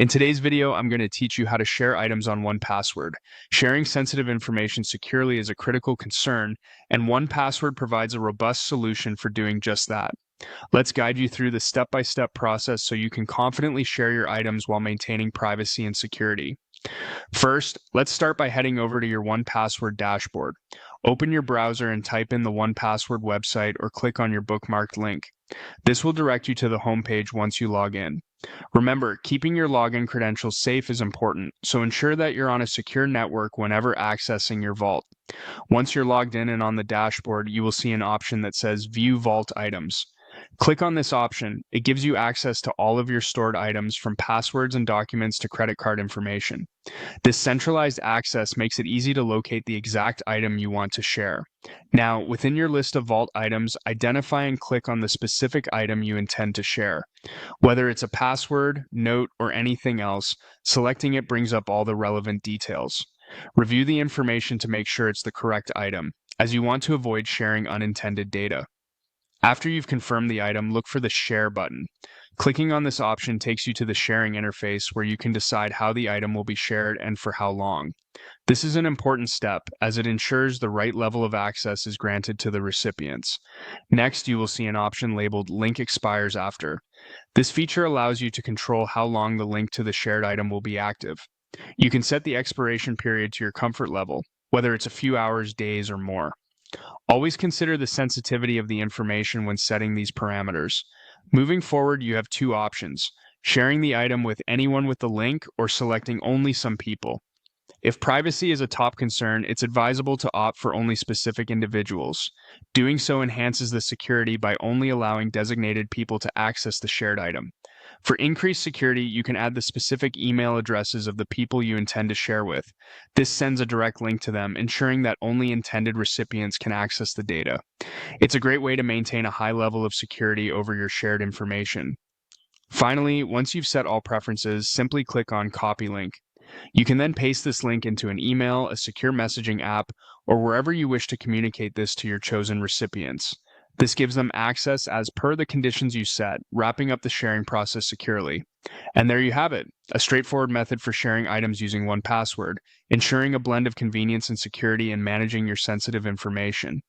In today's video, I'm going to teach you how to share items on 1Password. Sharing sensitive information securely is a critical concern, and 1Password provides a robust solution for doing just that. Let's guide you through the step-by-step process so you can confidently share your items while maintaining privacy and security. First, let's start by heading over to your 1Password dashboard. Open your browser and type in the 1Password website or click on your bookmarked link. This will direct you to the homepage once you log in. Remember, keeping your login credentials safe is important, so ensure that you're on a secure network whenever accessing your vault. Once you're logged in and on the dashboard, you will see an option that says View Vault Items. Click on this option. It gives you access to all of your stored items, from passwords and documents to credit card information. This centralized access makes it easy to locate the exact item you want to share. Now, within your list of vault items, identify and click on the specific item you intend to share. Whether it's a password, note, or anything else, selecting it brings up all the relevant details. Review the information to make sure it's the correct item, as you want to avoid sharing unintended data. After you've confirmed the item, look for the Share button. Clicking on this option takes you to the sharing interface where you can decide how the item will be shared and for how long. This is an important step as it ensures the right level of access is granted to the recipients. Next, you will see an option labeled Link Expires After. This feature allows you to control how long the link to the shared item will be active. You can set the expiration period to your comfort level, whether it's a few hours, days, or more. Always consider the sensitivity of the information when setting these parameters. Moving forward, you have two options: sharing the item with anyone with the link or selecting only some people. If privacy is a top concern, it's advisable to opt for only specific individuals. Doing so enhances the security by only allowing designated people to access the shared item. For increased security, you can add the specific email addresses of the people you intend to share with. This sends a direct link to them, ensuring that only intended recipients can access the data. It's a great way to maintain a high level of security over your shared information. Finally, once you've set all preferences, simply click on Copy Link. You can then paste this link into an email, a secure messaging app, or wherever you wish to communicate this to your chosen recipients. This gives them access as per the conditions you set, wrapping up the sharing process securely. And there you have it, a straightforward method for sharing items using 1Password, ensuring a blend of convenience and security and managing your sensitive information.